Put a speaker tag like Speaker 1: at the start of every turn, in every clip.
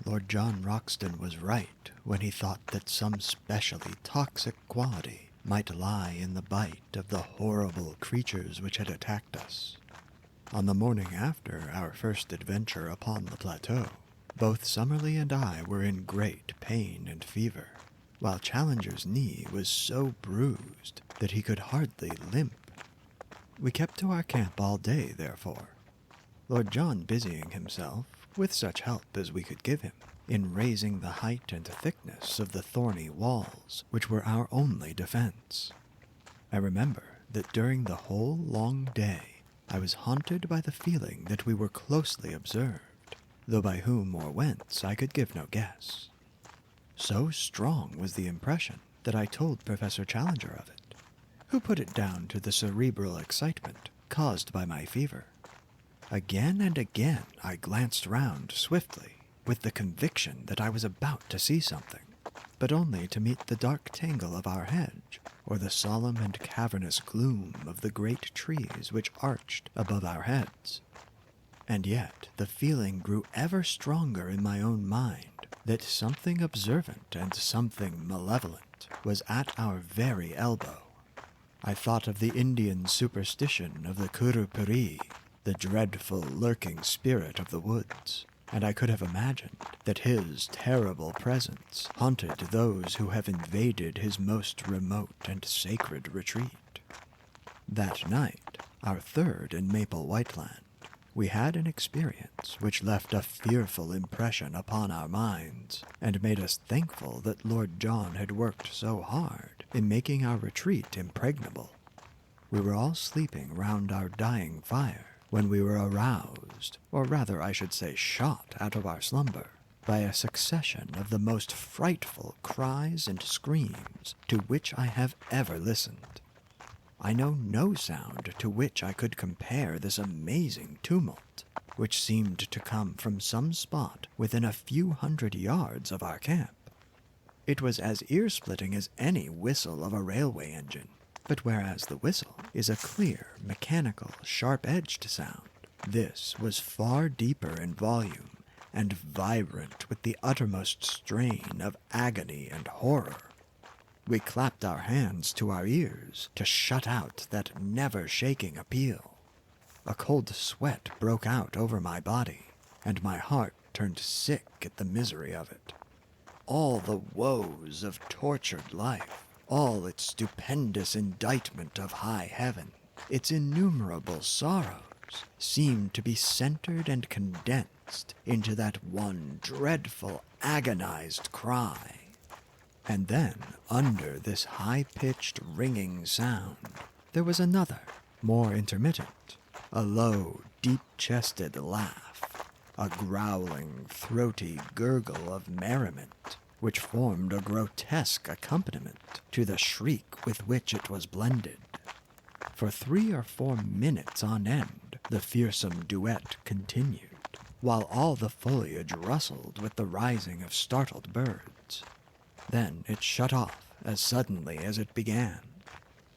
Speaker 1: Lord John Roxton was right when he thought that some specially toxic quality might lie in the bite of the horrible creatures which had attacked us. On the morning after our first adventure upon the plateau, both Summerlee and I were in great pain and fever, while Challenger's knee was so bruised that he could hardly limp. We kept to our camp all day, therefore, Lord John busying himself, with such help as we could give him, in raising the height and thickness of the thorny walls which were our only defense. I remember that during the whole long day I was haunted by the feeling that we were closely observed, though by whom or whence I could give no guess. So strong was the impression that I told Professor Challenger of it, who put it down to the cerebral excitement caused by my fever. Again and again I glanced round swiftly, with the conviction that I was about to see something, but only to meet the dark tangle of our hedge, or the solemn and cavernous gloom of the great trees which arched above our heads. And yet the feeling grew ever stronger in my own mind that something observant and something malevolent was at our very elbow. I thought of the Indian superstition of the Kurupuri, the dreadful lurking spirit of the woods, and I could have imagined that his terrible presence haunted those who have invaded his most remote and sacred retreat. That night, our third in Maple Whiteland, we had an experience which left a fearful impression upon our minds, and made us thankful that Lord John had worked so hard in making our retreat impregnable. We were all sleeping round our dying fire, when we were aroused, or rather I should say shot out of our slumber, by a succession of the most frightful cries and screams to which I have ever listened. I know no sound to which I could compare this amazing tumult, which seemed to come from some spot within a few hundred yards of our camp. It was as ear-splitting as any whistle of a railway engine, but whereas the whistle is a clear, mechanical, sharp-edged sound, this was far deeper in volume and vibrant with the uttermost strain of agony and horror. We clapped our hands to our ears to shut out that never-shaking appeal. A cold sweat broke out over my body, and my heart turned sick at the misery of it. All the woes of tortured life, all its stupendous indictment of high heaven, its innumerable sorrows, seemed to be centered and condensed into that one dreadful, agonized cry. And then, under this high-pitched, ringing sound, there was another, more intermittent, a low, deep-chested laugh, a growling, throaty gurgle of merriment, which formed a grotesque accompaniment to the shriek with which it was blended. For 3 or 4 minutes on end, the fearsome duet continued, while all the foliage rustled with the rising of startled birds. Then it shut off as suddenly as it began.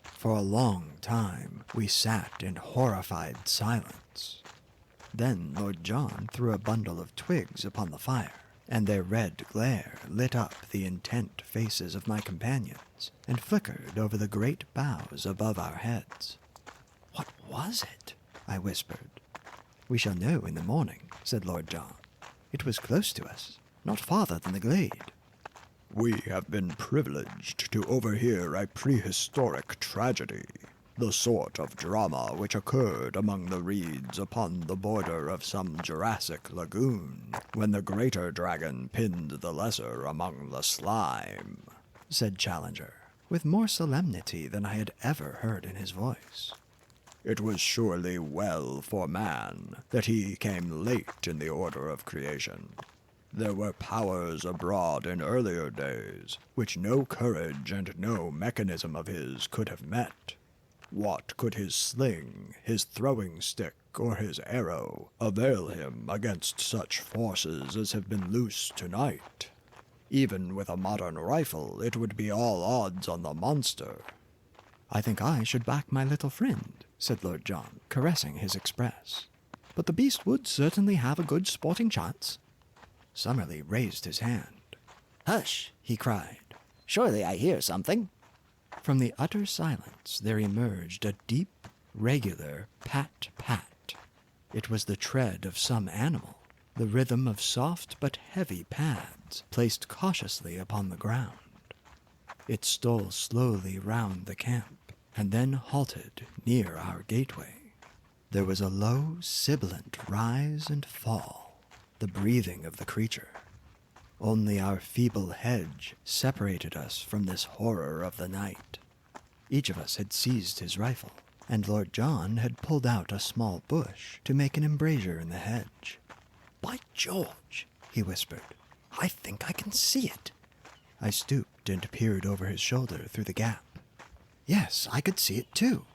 Speaker 1: For a long time we sat in horrified silence. Then Lord John threw a bundle of twigs upon the fire, and their red glare lit up the intent faces of my companions and flickered over the great boughs above our heads. "What was it?" I whispered. "We shall know in the morning," said Lord John. "It was close to us, not farther than the glade."
Speaker 2: "We have been privileged to overhear a prehistoric tragedy, the sort of drama which occurred among the reeds upon the border of some Jurassic lagoon, when the greater dragon pinned the lesser among the slime,"
Speaker 1: said Challenger, with more solemnity than I had ever heard in his voice.
Speaker 2: "It was surely well for man that he came late in the order of creation. There were powers abroad in earlier days which no courage and no mechanism of his could have met. What could his sling, his throwing stick, or his arrow avail him against such forces as have been loose tonight? Even with a modern rifle, it would be all odds on the monster."
Speaker 1: "I think I should back my little friend," said Lord John, caressing his express. "But the beast would certainly have a good sporting chance." Summerlee raised his hand.
Speaker 3: "Hush," he cried. "Surely I hear something."
Speaker 1: From the utter silence there emerged a deep, regular pat-pat. It was the tread of some animal, the rhythm of soft but heavy pads placed cautiously upon the ground. It stole slowly round the camp, and then halted near our gateway. There was a low, sibilant rise and fall, the breathing of the creature. Only our feeble hedge separated us from this horror of the night. Each of us had seized his rifle, and Lord John had pulled out a small bush to make an embrasure in the hedge.
Speaker 3: "By George,"
Speaker 1: he whispered,
Speaker 3: "I think I can see it."
Speaker 1: I stooped and peered over his shoulder through the gap. Yes, I could see it too.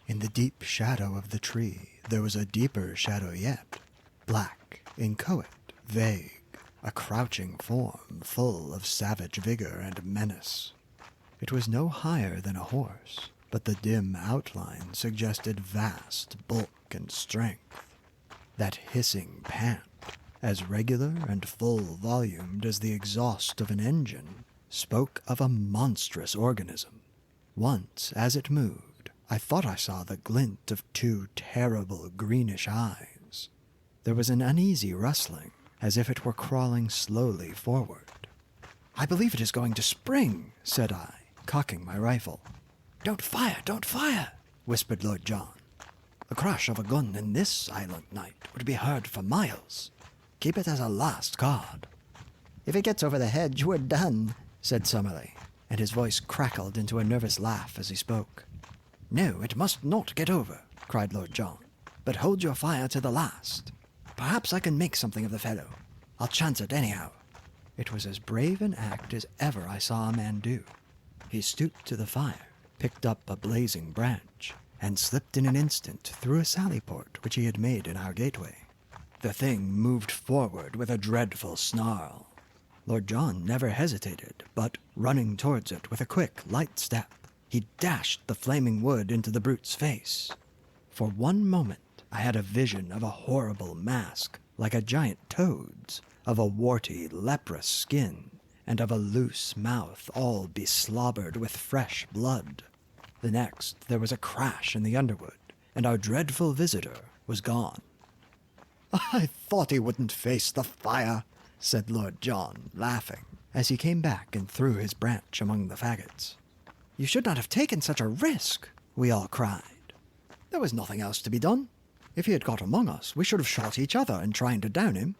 Speaker 1: In the deep shadow of the tree, there was a deeper shadow yet, black, inchoate, vague, a crouching form full of savage vigor and menace. It was no higher than a horse, but the dim outline suggested vast bulk and strength. That hissing pant, as regular and full-volumed as the exhaust of an engine, spoke of a monstrous organism. Once, as it moved, I thought I saw the glint of two terrible greenish eyes. There was an uneasy rustling, as if it were crawling slowly forward. "I believe it is going to spring," said I, cocking my rifle. "Don't fire, don't fire," whispered Lord John. "The crash of a gun in this silent night would be heard for miles. Keep it as a last card."
Speaker 3: "If it gets over the hedge, we're done,"
Speaker 1: said Summerlee, and his voice crackled into a nervous laugh as he spoke. "No, it must not get over," cried Lord John, "but hold your fire to the last. Perhaps I can make something of the fellow. I'll chance it anyhow." It was as brave an act as ever I saw a man do. He stooped to the fire, picked up a blazing branch, and slipped in an instant through a sallyport which he had made in our gateway. The thing moved forward with a dreadful snarl. Lord John never hesitated, but, running towards it with a quick, light step, he dashed the flaming wood into the brute's face. For one moment I had a vision of a horrible mask, like a giant toad's, of a warty, leprous skin, and of a loose mouth all beslobbered with fresh blood. The next there was a crash in the underwood, and our dreadful visitor was gone. "I thought he wouldn't face the fire," said Lord John, laughing, as he came back and threw his branch among the faggots. "You should not have taken such a risk," we all cried. "There was nothing else to be done. If he had got among us, we should have shot each other in trying to down him.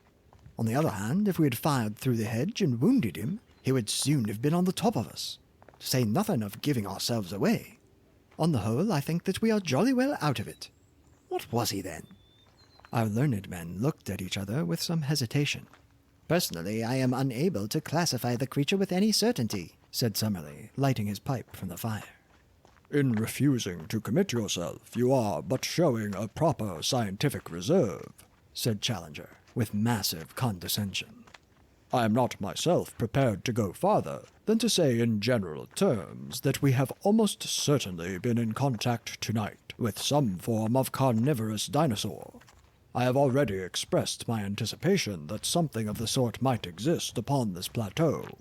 Speaker 1: On the other hand, if we had fired through the hedge and wounded him, he would soon have been on the top of us, to say nothing of giving ourselves away. On the whole, I think that we are jolly well out of it. What was he, then?" Our learned men looked at each other with some hesitation.
Speaker 3: "Personally, I am unable to classify the creature with any certainty,"
Speaker 1: said Summerlee, lighting his pipe from the fire.
Speaker 2: "In refusing to commit yourself, you are but showing a proper scientific reserve,"
Speaker 1: said Challenger, with massive condescension.
Speaker 2: "I am not myself prepared to go farther than to say in general terms that we have almost certainly been in contact tonight with some form of carnivorous dinosaur. I have already expressed my anticipation that something of the sort might exist upon this plateau."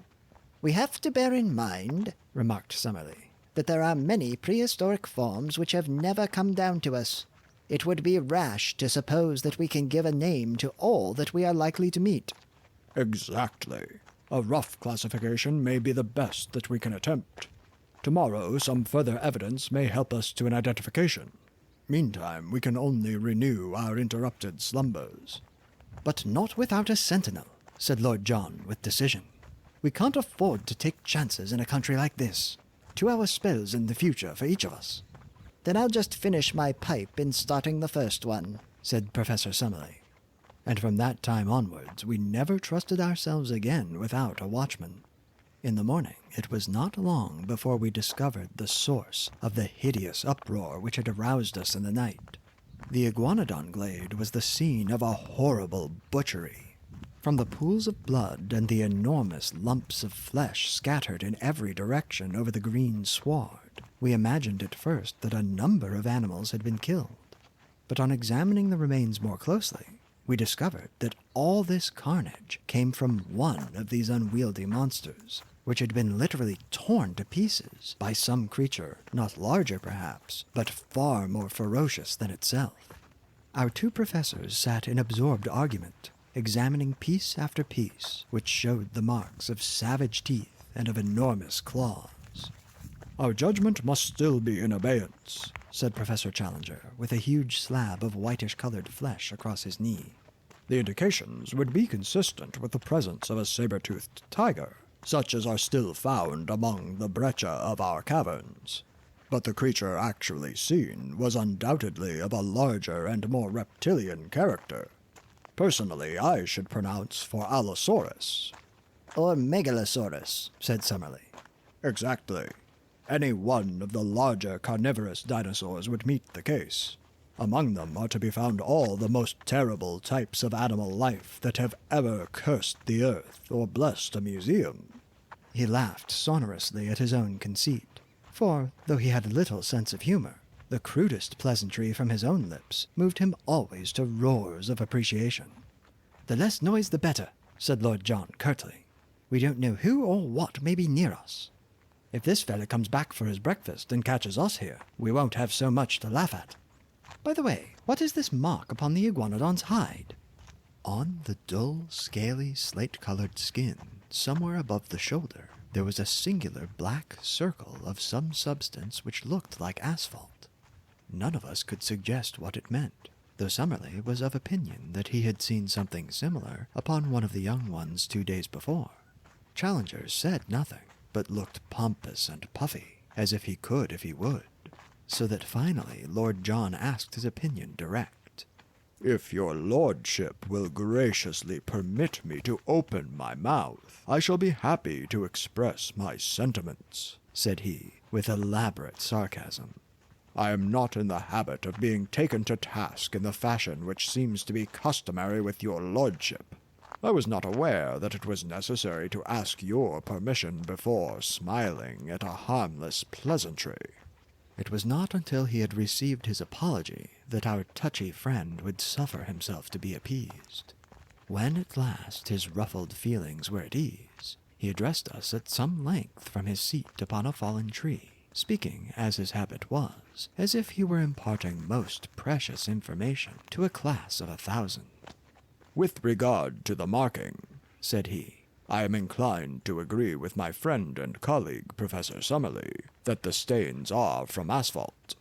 Speaker 3: "We have to bear in mind,"
Speaker 1: remarked Summerlee,
Speaker 3: "that there are many prehistoric forms which have never come down to us. It would be rash to suppose that we can give a name to all that we are likely to meet."
Speaker 2: "Exactly. A rough classification may be the best that we can attempt. Tomorrow some further evidence may help us to an identification. Meantime, we can only renew our interrupted slumbers."
Speaker 1: "But not without a sentinel," said Lord John with decision. "We can't afford to take chances in a country like this. 2 hour spells in the future for each of us."
Speaker 3: "Then I'll just finish my pipe in starting the first one,"
Speaker 1: said Professor Summerlee. And from that time onwards we never trusted ourselves again without a watchman. In the morning it was not long before we discovered the source of the hideous uproar which had aroused us in the night. The iguanodon glade was the scene of a horrible butchery. From the pools of blood and the enormous lumps of flesh scattered in every direction over the green sward, we imagined at first that a number of animals had been killed. But on examining the remains more closely, we discovered that all this carnage came from one of these unwieldy monsters, which had been literally torn to pieces by some creature, not larger perhaps, but far more ferocious than itself. Our two professors sat in absorbed argument, examining piece after piece, which showed the marks of savage teeth and of enormous claws.
Speaker 2: "Our judgment must still be in abeyance,"
Speaker 1: said Professor Challenger, with a huge slab of whitish-colored flesh across his knee.
Speaker 2: "The indications would be consistent with the presence of a saber-toothed tiger, such as are still found among the breccia of our caverns. But the creature actually seen was undoubtedly of a larger and more reptilian character. Personally, I should pronounce for Allosaurus."
Speaker 3: Or Megalosaurus, said Summerlee.
Speaker 2: "Exactly. Any one of the larger carnivorous dinosaurs would meet the case. Among them are to be found all the most terrible types of animal life that have ever cursed the earth or blessed a museum."
Speaker 1: He laughed sonorously at his own conceit, for, though he had little sense of humor, the crudest pleasantry from his own lips moved him always to roars of appreciation. "The less noise the better," said Lord John curtly. "We don't know who or what may be near us. If this fella comes back for his breakfast and catches us here, we won't have so much to laugh at. By the way, what is this mark upon the iguanodon's hide?" On the dull, scaly, slate-colored skin, somewhere above the shoulder, there was a singular black circle of some substance which looked like asphalt. None of us could suggest what it meant, though Summerlee was of opinion that he had seen something similar upon one of the young ones 2 days before. Challenger said nothing, but looked pompous and puffy, as if he could if he would, so that finally Lord John asked his opinion direct.
Speaker 2: "If your lordship will graciously permit me to open my mouth, I shall be happy to express my sentiments,"
Speaker 1: said he, with elaborate sarcasm.
Speaker 2: "I am not in the habit of being taken to task in the fashion which seems to be customary with your lordship. I was not aware that it was necessary to ask your permission before smiling at a harmless pleasantry."
Speaker 1: It was not until he had received his apology that our touchy friend would suffer himself to be appeased. When at last his ruffled feelings were at ease, he addressed us at some length from his seat upon a fallen tree, speaking, as his habit was, as if he were imparting most precious information to a class of 1,000.
Speaker 2: "With regard to the marking," said he, "I am inclined to agree with my friend and colleague, Professor Summerlee, that the stains are from asphalt.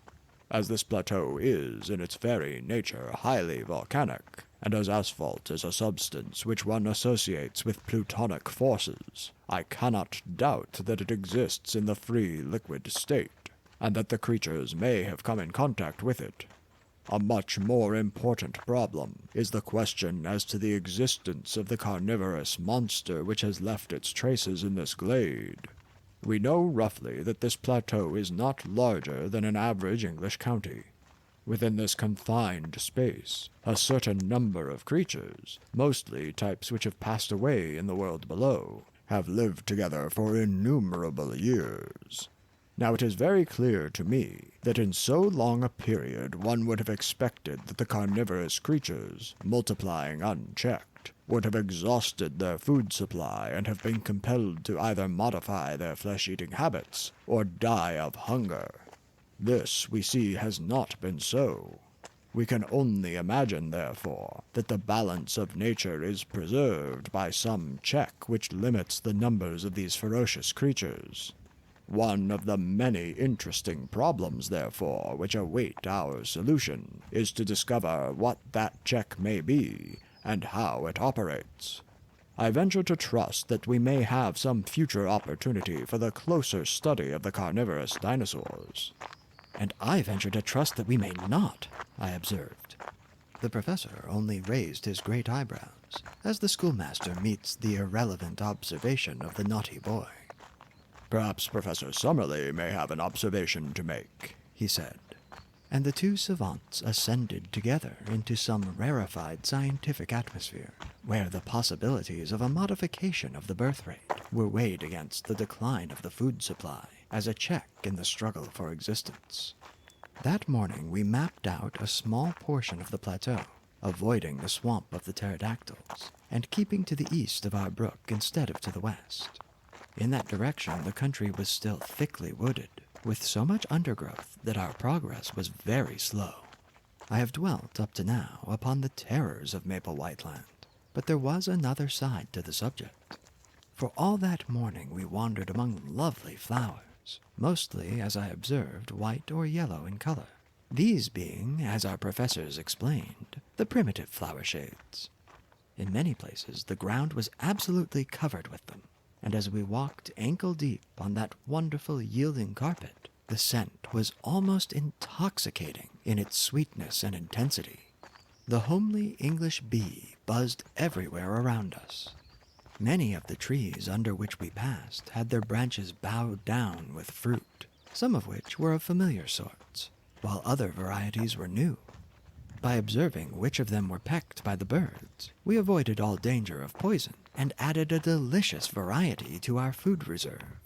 Speaker 2: As this plateau is, in its very nature, highly volcanic, and as asphalt is a substance which one associates with plutonic forces, I cannot doubt that it exists in the free liquid state, and that the creatures may have come in contact with it. A much more important problem is the question as to the existence of the carnivorous monster which has left its traces in this glade. We know roughly that this plateau is not larger than an average English county. Within this confined space, a certain number of creatures, mostly types which have passed away in the world below, have lived together for innumerable years. Now it is very clear to me that in so long a period one would have expected that the carnivorous creatures, multiplying unchecked, would have exhausted their food supply and have been compelled to either modify their flesh-eating habits or die of hunger. This, we see, has not been so. We can only imagine, therefore, that the balance of nature is preserved by some check which limits the numbers of these ferocious creatures. One of the many interesting problems, therefore, which await our solution, is to discover what that check may be, and how it operates. I venture to trust that we may have some future opportunity for the closer study of the carnivorous dinosaurs."
Speaker 1: "And I venture to trust that we may not," I observed. The professor only raised his great eyebrows, as the schoolmaster meets the irrelevant observation of the naughty boy.
Speaker 2: "Perhaps Professor Summerlee may have an observation to make," he said.
Speaker 1: And the two savants ascended together into some rarefied scientific atmosphere, where the possibilities of a modification of the birth rate were weighed against the decline of the food supply as a check in the struggle for existence. That morning we mapped out a small portion of the plateau, avoiding the swamp of the pterodactyls, and keeping to the east of our brook instead of to the west. In that direction, the country was still thickly wooded, with so much undergrowth that our progress was very slow. I have dwelt up to now upon the terrors of Maple White Land, but there was another side to the subject. For all that morning we wandered among lovely flowers, mostly, as I observed, white or yellow in color, these being, as our professors explained, the primitive flower shades. In many places the ground was absolutely covered with them, and as we walked ankle-deep on that wonderful yielding carpet, the scent was almost intoxicating in its sweetness and intensity. The homely English bee buzzed everywhere around us. Many of the trees under which we passed had their branches bowed down with fruit, some of which were of familiar sorts, while other varieties were new. By observing which of them were pecked by the birds, we avoided all danger of poison and added a delicious variety to our food reserve.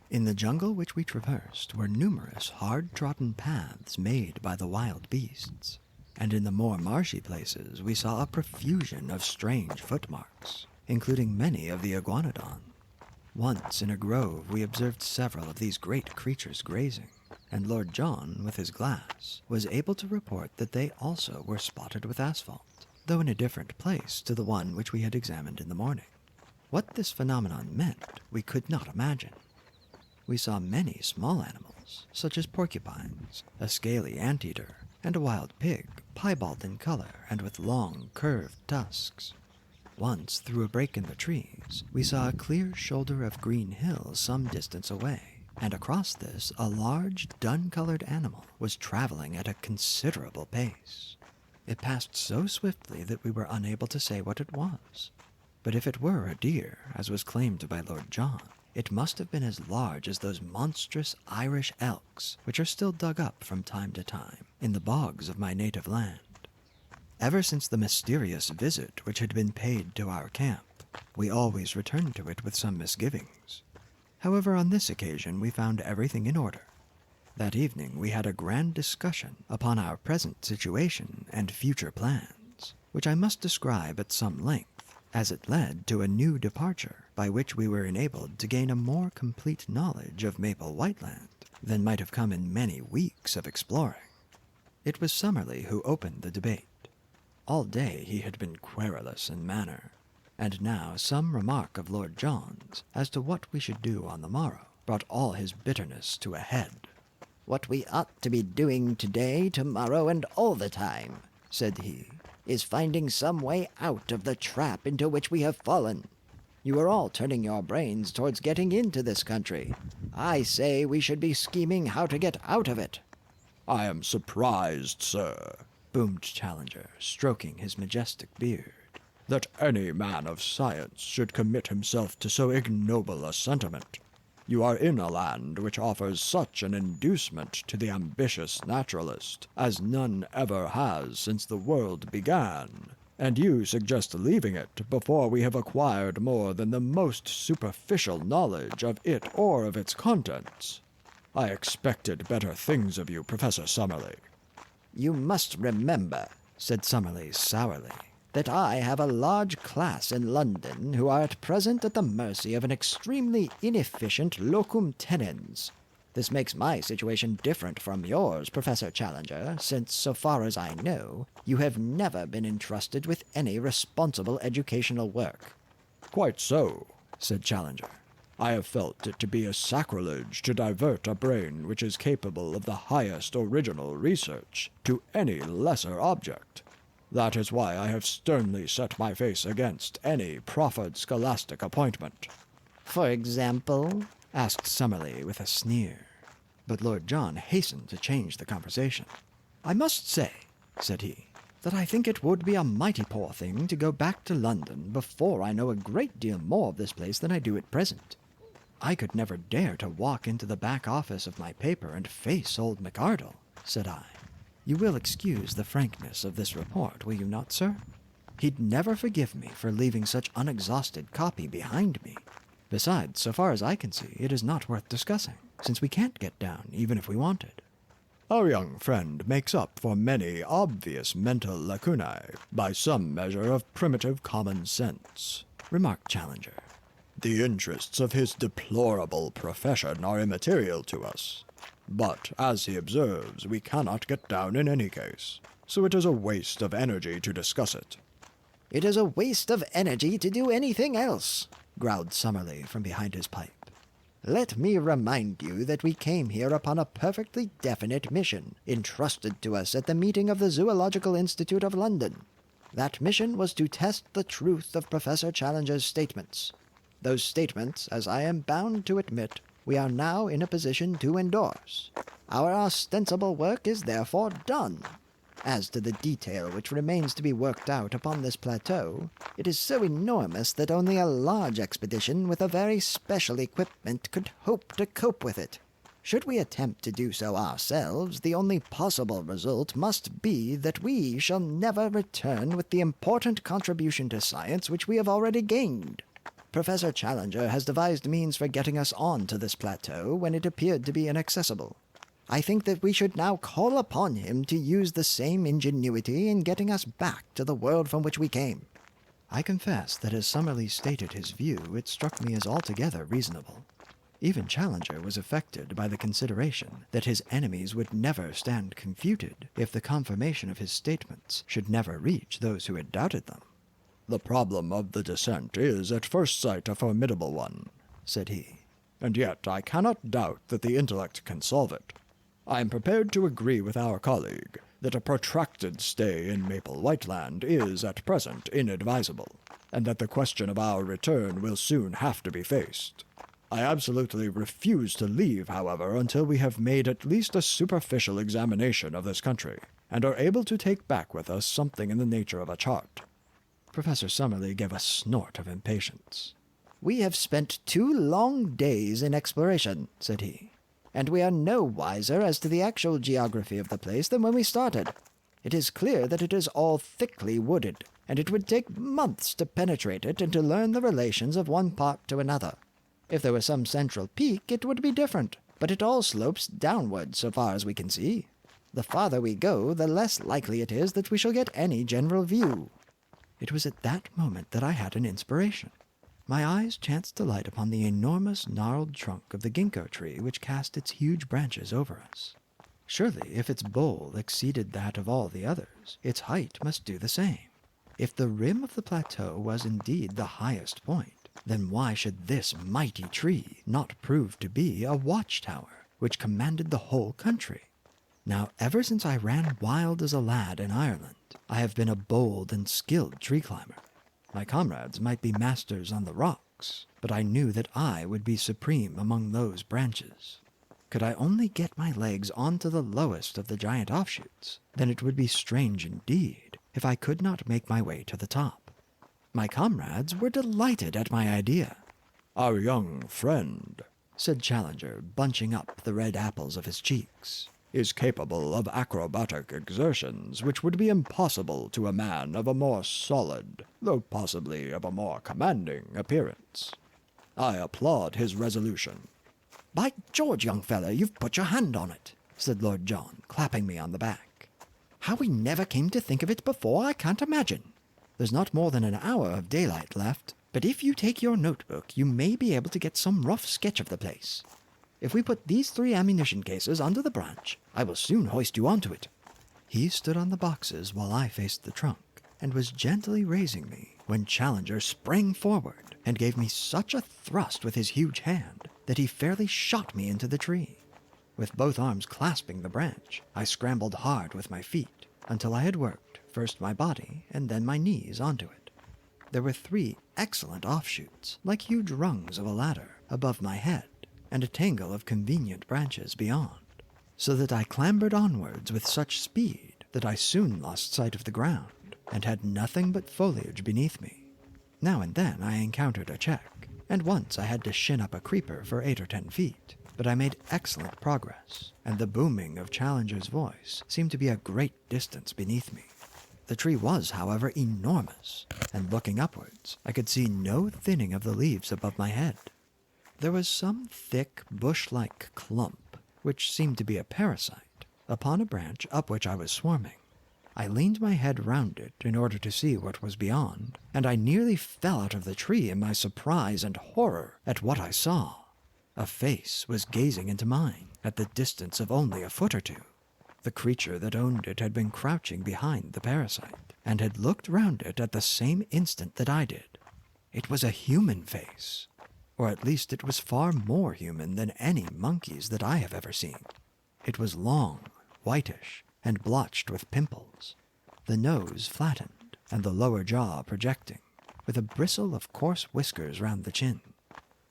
Speaker 1: In the jungle which we traversed were numerous hard-trodden paths made by the wild beasts, and in the more marshy places we saw a profusion of strange footmarks, including many of the iguanodon. Once in a grove we observed several of these great creatures grazing, and Lord John, with his glass, was able to report that they also were spotted with asphalt, though in a different place to the one which we had examined in the morning. What this phenomenon meant, we could not imagine. We saw many small animals, such as porcupines, a scaly anteater, and a wild pig, piebald in color and with long, curved tusks. Once, through a break in the trees, we saw a clear shoulder of green hill some distance away, and across this a large, dun-colored animal was traveling at a considerable pace. It passed so swiftly that we were unable to say what it was. But if it were a deer, as was claimed by Lord John, it must have been as large as those monstrous Irish elks which are still dug up from time to time in the bogs of my native land. Ever since the mysterious visit which had been paid to our camp, we always returned to it with some misgivings. However, on this occasion we found everything in order. That evening we had a grand discussion upon our present situation and future plans, which I must describe at some length, as it led to a new departure by which we were enabled to gain a more complete knowledge of Maple White Land than might have come in many weeks of exploring. It was Summerlee who opened the debate. All day he had been querulous in manner, and now some remark of Lord John's as to what we should do on the morrow brought all his bitterness to a head.
Speaker 3: "What we ought to be doing today, tomorrow, and all the time," said he, "is finding some way out of the trap into which we have fallen. You are all turning your brains towards getting into this country. I say we should be scheming how to get out of it."
Speaker 2: "I am surprised, sir,"
Speaker 1: boomed Challenger, stroking his majestic beard,
Speaker 2: "that any man of science should commit himself to so ignoble a sentiment. You are in a land which offers such an inducement to the ambitious naturalist as none ever has since the world began, and you suggest leaving it before we have acquired more than the most superficial knowledge of it or of its contents. I expected better things of you, Professor Summerlee."
Speaker 3: "You must remember," said Summerlee sourly, "that I have a large class in London who are at present at the mercy of an extremely inefficient locum tenens. This makes my situation different from yours, Professor Challenger, since, so far as I know, you have never been entrusted with any responsible educational work."
Speaker 2: "Quite so," said Challenger. "I have felt it to be a sacrilege to divert a brain which is capable of the highest original research to any lesser object. That is why I have sternly set my face against any proffered scholastic appointment."
Speaker 3: "For example?"
Speaker 1: asked Summerlee with a sneer. But Lord John hastened to change the conversation. "I must say," said he, "that I think it would be a mighty poor thing to go back to London before I know a great deal more of this place than I do at present. I could never dare to walk into the back office of my paper and face old McArdle," said I. "You will excuse the frankness of this report, will you not, sir? He'd never forgive me for leaving such unexhausted copy behind me. Besides, so far as I can see, it is not worth discussing, since we can't get down even if we wanted."
Speaker 2: Our young friend makes up for many obvious mental lacunae by some measure of primitive common sense,
Speaker 3: remarked Challenger.
Speaker 2: The interests of his deplorable profession are immaterial to us. But, as he observes, we cannot get down in any case, so it is a waste of energy to discuss it.
Speaker 3: It is a waste of energy to do anything else, growled Summerlee from behind his pipe. Let me remind you that we came here upon a perfectly definite mission, entrusted to us at the meeting of the Zoological Institute of London. That mission was to test the truth of Professor Challenger's statements. Those statements, as I am bound to admit, we are now in a position to endorse. Our ostensible work is therefore done. As to the detail which remains to be worked out upon this plateau, it is so enormous that only a large expedition with a very special equipment could hope to cope with it. Should we attempt to do so ourselves, the only possible result must be that we shall never return with the important contribution to science which we have already gained. Professor Challenger has devised means for getting us on to this plateau when it appeared to be inaccessible. I think that we should now call upon him to use the same ingenuity in getting us back to the world from which we came.
Speaker 1: I confess that as Summerlee stated his view, it struck me as altogether reasonable. Even Challenger was affected by the consideration that his enemies would never stand confuted if the confirmation of his statements should never reach those who had doubted them.
Speaker 2: The problem of the descent is at first sight a formidable one, said he, and yet I cannot doubt that the intellect can solve it. I am prepared to agree with our colleague that a protracted stay in Maple Whiteland is at present inadvisable, and that the question of our return will soon have to be faced. I absolutely refuse to leave, however, until we have made at least a superficial examination of this country, and are able to take back with us something in the nature of a chart.
Speaker 1: Professor Summerlee gave a snort of impatience.
Speaker 3: We have spent 2 long days in exploration, said he, and we are no wiser as to the actual geography of the place than when we started. It is clear that it is all thickly wooded, and it would take months to penetrate it and to learn the relations of one part to another. If there were some central peak, it would be different, but it all slopes downward so far as we can see. The farther we go, the less likely it is that we shall get any general view.
Speaker 1: It was at that moment that I had an inspiration. My eyes chanced to light upon the enormous gnarled trunk of the ginkgo tree which cast its huge branches over us. Surely, if its bole exceeded that of all the others, its height must do the same. If the rim of the plateau was indeed the highest point, then why should this mighty tree not prove to be a watchtower which commanded the whole country? Now, ever since I ran wild as a lad in Ireland, I have been a bold and skilled tree climber. My comrades might be masters on the rocks, but I knew that I would be supreme among those branches. Could I only get my legs onto the lowest of the giant offshoots, then it would be strange indeed if I could not make my way to the top. My comrades were delighted at my idea.
Speaker 2: Our young friend,
Speaker 1: said Challenger, bunching up the red apples of his cheeks,
Speaker 2: is capable of acrobatic exertions which would be impossible to a man of a more solid, though possibly of a more commanding appearance. I applaud his resolution.
Speaker 3: By George, young fellow, you've put your hand on it, said Lord John, clapping me on the back. How we never came to think of it before, I can't imagine. There's not more than an hour of daylight left, but if you take your notebook, you may be able to get some rough sketch of the place. If we put these 3 ammunition cases under the branch, I will soon hoist you onto it.
Speaker 1: He stood on the boxes while I faced the trunk, and was gently raising me when Challenger sprang forward and gave me such a thrust with his huge hand that he fairly shot me into the tree. With both arms clasping the branch, I scrambled hard with my feet until I had worked first my body and then my knees onto it. There were 3 excellent offshoots, like huge rungs of a ladder, above my head, and a tangle of convenient branches beyond, so that I clambered onwards with such speed that I soon lost sight of the ground, and had nothing but foliage beneath me. Now and then I encountered a check, and once I had to shin up a creeper for 8 or 10 feet, but I made excellent progress, and the booming of Challenger's voice seemed to be a great distance beneath me. The tree was, however, enormous, and looking upwards, I could see no thinning of the leaves above my head. There was some thick, bush-like clump, which seemed to be a parasite,
Speaker 3: upon a branch up which I was swarming. I leaned my head round it in order to see what was beyond, and I nearly fell out of the tree in my surprise and horror at what I saw. A face was gazing into mine, at the distance of only a foot or two. The creature that owned it had been crouching behind the parasite, and had looked round it at the same instant that I did. It was a human face, or at least it was far more human than any monkey's that I have ever seen. It was long, whitish, and blotched with pimples, the nose flattened, and the lower jaw projecting, with a bristle of coarse whiskers round the chin.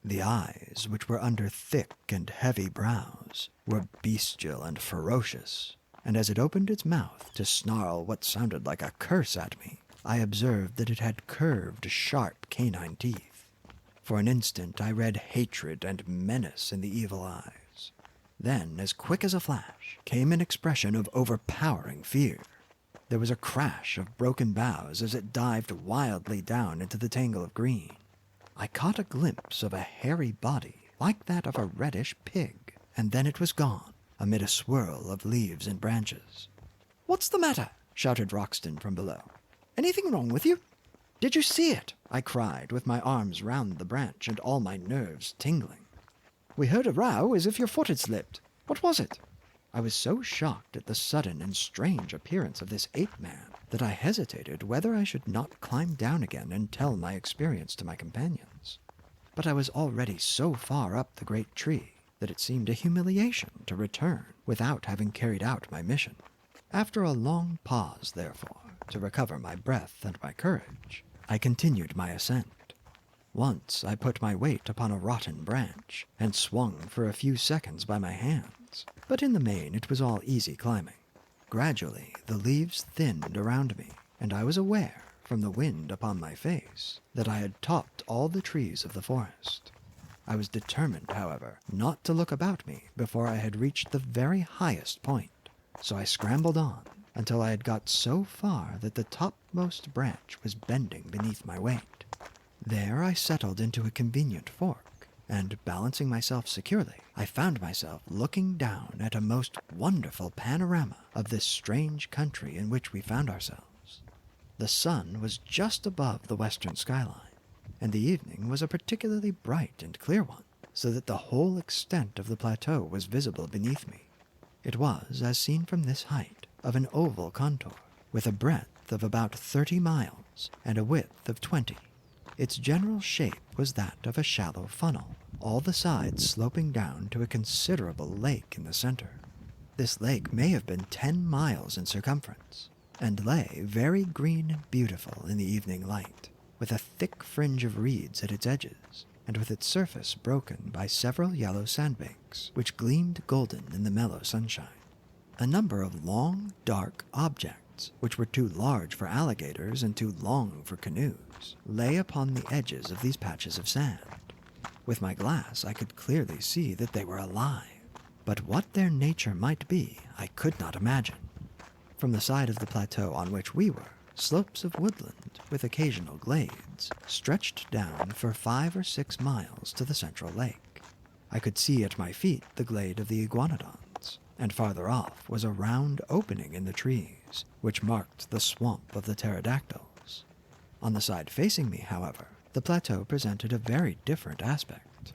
Speaker 3: The eyes, which were under thick and heavy brows, were bestial and ferocious, and as it opened its mouth to snarl what sounded like a curse at me, I observed that it had curved, sharp canine teeth. For an instant I read hatred and menace in the evil eyes. Then, as quick as a flash, came an expression of overpowering fear. There was a crash of broken boughs as it dived wildly down into the tangle of green. I caught a glimpse of a hairy body like that of a reddish pig, and then it was gone, amid a swirl of leaves and branches. "What's the matter?" shouted Roxton from below. "Anything wrong with you?" "Did you see it?" I cried, with my arms round the branch and all my nerves tingling. "We heard a row as if your foot had slipped. What was it?" I was so shocked at the sudden and strange appearance of this ape-man that I hesitated whether I should not climb down again and tell my experience to my companions. But I was already so far up the great tree that it seemed a humiliation to return without having carried out my mission. After a long pause, therefore, to recover my breath and my courage, I continued my ascent. Once I put my weight upon a rotten branch and swung for a few seconds by my hands, but in the main it was all easy climbing. Gradually the leaves thinned around me, and I was aware, from the wind upon my face, that I had topped all the trees of the forest. I was determined, however, not to look about me before I had reached the very highest point, so I scrambled on until I had got so far that the topmost branch was bending beneath my weight. There I settled into a convenient fork, and balancing myself securely, I found myself looking down at a most wonderful panorama of this strange country in which we found ourselves. The sun was just above the western skyline, and the evening was a particularly bright and clear one, so that the whole extent of the plateau was visible beneath me. It was, as seen from this height, of an oval contour, with a breadth of about 30 miles and a width of 20. Its general shape was that of a shallow funnel, all the sides sloping down to a considerable lake in the center. This lake may have been 10 miles in circumference, and lay very green and beautiful in the evening light, with a thick fringe of reeds at its edges, and with its surface broken by several yellow sandbanks, which gleamed golden in the mellow sunshine. A number of long, dark objects, which were too large for alligators and too long for canoes, lay upon the edges of these patches of sand. With my glass I could clearly see that they were alive, but what their nature might be I could not imagine. From the side of the plateau on which we were, slopes of woodland, with occasional glades, stretched down for 5 or 6 miles to the central lake. I could see at my feet the glade of the iguanodons, and farther off was a round opening in the trees, which marked the swamp of the pterodactyls. On the side facing me, however, the plateau presented a very different aspect.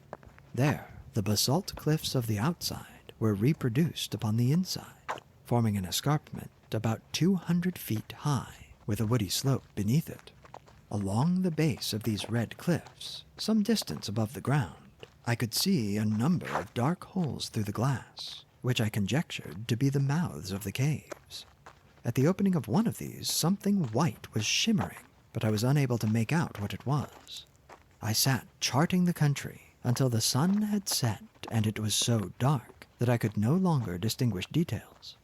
Speaker 3: There, the basalt cliffs of the outside were reproduced upon the inside, forming an escarpment about 200 feet high, with a woody slope beneath it. Along the base of these red cliffs, some distance above the ground, I could see a number of dark holes through the glass, which I conjectured to be the mouths of the caves. At the opening of one of these, something white was shimmering, but I was unable to make out what it was. I sat charting the country until the sun had set and it was so dark that I could no longer distinguish details.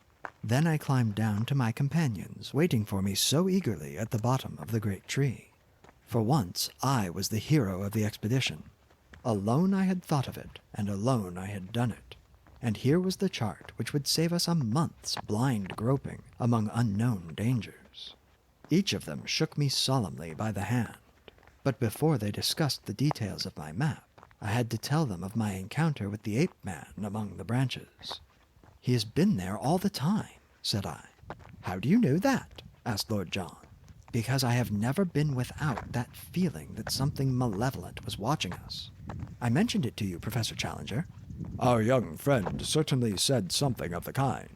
Speaker 3: Then I climbed down to my companions, waiting for me so eagerly at the bottom of the great tree. For once I was the hero of the expedition. Alone I had thought of it, and alone I had done it. And here was the chart which would save us a month's blind groping among unknown dangers. Each of them shook me solemnly by the hand, but before they discussed the details of my map, I had to tell them of my encounter with the ape-man among the branches. He has been there all the time, said I. How do you know that? Asked Lord John. Because I have never been without that feeling that something malevolent was watching us. I mentioned it to you, Professor Challenger.
Speaker 2: Our young friend certainly said something of the kind.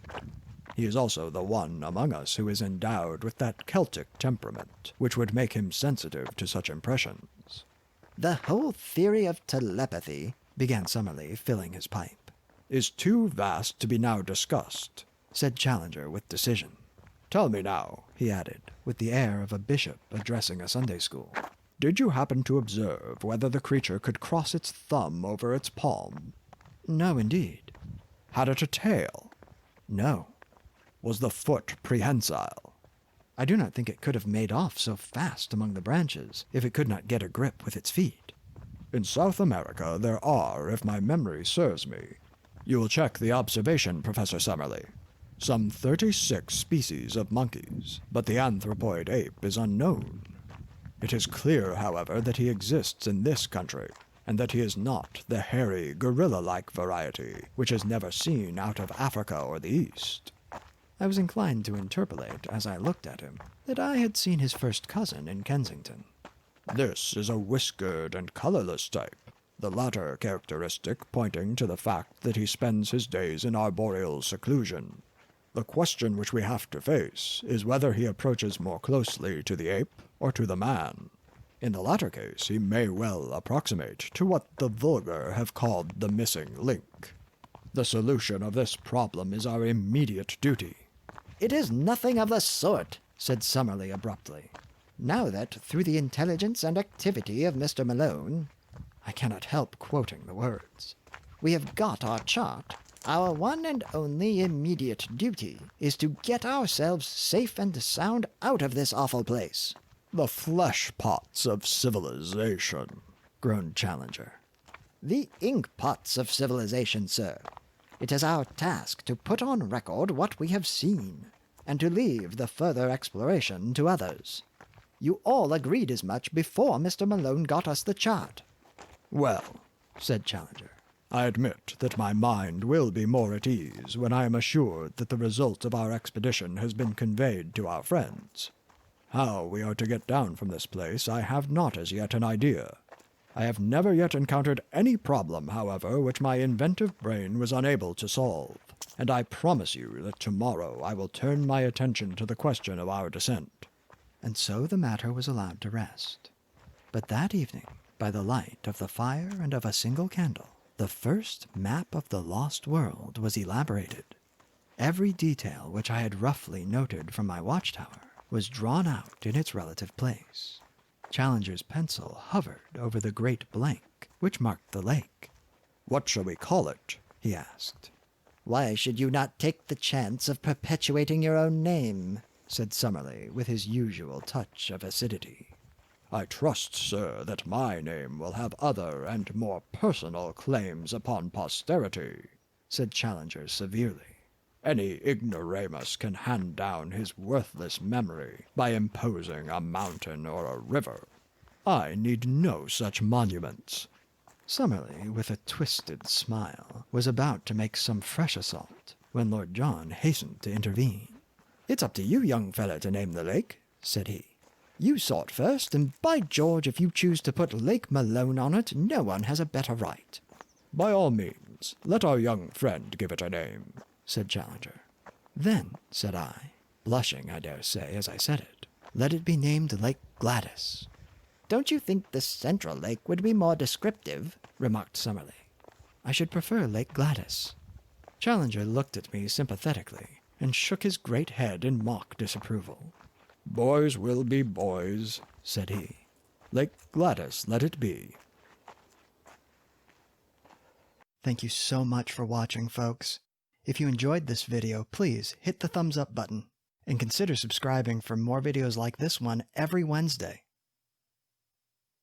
Speaker 2: He is also the one among us who is endowed with that Celtic temperament, which would make him sensitive to such impressions.
Speaker 3: The whole theory of telepathy, began Summerlee, filling his pipe,
Speaker 2: is too vast to be now discussed,
Speaker 3: said Challenger with decision.
Speaker 2: Tell me now, he added,
Speaker 3: with the air of a bishop addressing a Sunday school.
Speaker 2: Did you happen to observe whether the creature could cross its thumb over its palm?
Speaker 3: No, indeed.
Speaker 2: Had it a tail?
Speaker 3: No.
Speaker 2: Was the foot prehensile?
Speaker 3: I do not think it could have made off so fast among the branches if it could not get a grip with its feet.
Speaker 2: In South America there are, if my memory serves me. You will check the observation, Professor Summerlee. Some 36 species of monkeys, but the anthropoid ape is unknown. It is clear, however, that he exists in this country, and that he is not the hairy, gorilla-like variety, which is never seen out of Africa or the East.
Speaker 3: I was inclined to interpolate, as I looked at him, that I had seen his first cousin in Kensington.
Speaker 2: This is a whiskered and colorless type, the latter characteristic pointing to the fact that he spends his days in arboreal seclusion. The question which we have to face is whether he approaches more closely to the ape or to the man. In the latter case, he may well approximate to what the vulgar have called the missing link. The solution of this problem is our immediate duty.
Speaker 3: It is nothing of the sort, said Summerlee abruptly. Now that, through the intelligence and activity of Mr. Malone, I cannot help quoting the words, we have got our chart, our one and only immediate duty is to get ourselves safe and sound out of this awful place.
Speaker 2: The flesh pots of civilization,
Speaker 3: groaned Challenger. The ink pots of civilization, sir. It is our task to put on record what we have seen, and to leave the further exploration to others. You all agreed as much before Mr. Malone got us the chart.
Speaker 2: Well,
Speaker 3: said Challenger,
Speaker 2: I admit that my mind will be more at ease when I am assured that the result of our expedition has been conveyed to our friends. How we are to get down from this place I have not as yet an idea. I have never yet encountered any problem, however, which my inventive brain was unable to solve, and I promise you that tomorrow I will turn my attention to the question of our descent.
Speaker 3: And so the matter was allowed to rest. But that evening, by the light of the fire and of a single candle, the first map of the lost world was elaborated. Every detail which I had roughly noted from my watchtower was drawn out in its relative place. Challenger's pencil hovered over the great blank which marked the lake.
Speaker 2: What shall we call it? He asked.
Speaker 3: Why should you not take the chance of perpetuating your own name? Said Summerlee with his usual touch of acidity.
Speaker 2: I trust, sir, that my name will have other and more personal claims upon posterity, said Challenger severely. Any ignoramus can hand down his worthless memory by imposing a mountain or a river. I need no such monuments.
Speaker 3: Summerlee, with a twisted smile, was about to make some fresh assault, when Lord John hastened to intervene. It's up to you, young fellow, to name the lake, said he. You saw it first, and by George, if you choose to put Lake Malone on it, no one has a better right.
Speaker 2: By all means, let our young friend give it a name,
Speaker 3: said Challenger. Then, said I, blushing, I dare say, as I said it, let it be named Lake Gladys. Don't you think the Central Lake would be more descriptive? Remarked Summerlee. I should prefer Lake Gladys. Challenger looked at me sympathetically, and shook his great head in mock disapproval.
Speaker 2: Boys will be boys, said he. Lake Gladys let it be.
Speaker 1: Thank you so much for watching, folks. If you enjoyed this video, please hit the thumbs up button, and consider subscribing for more videos like this one every Wednesday.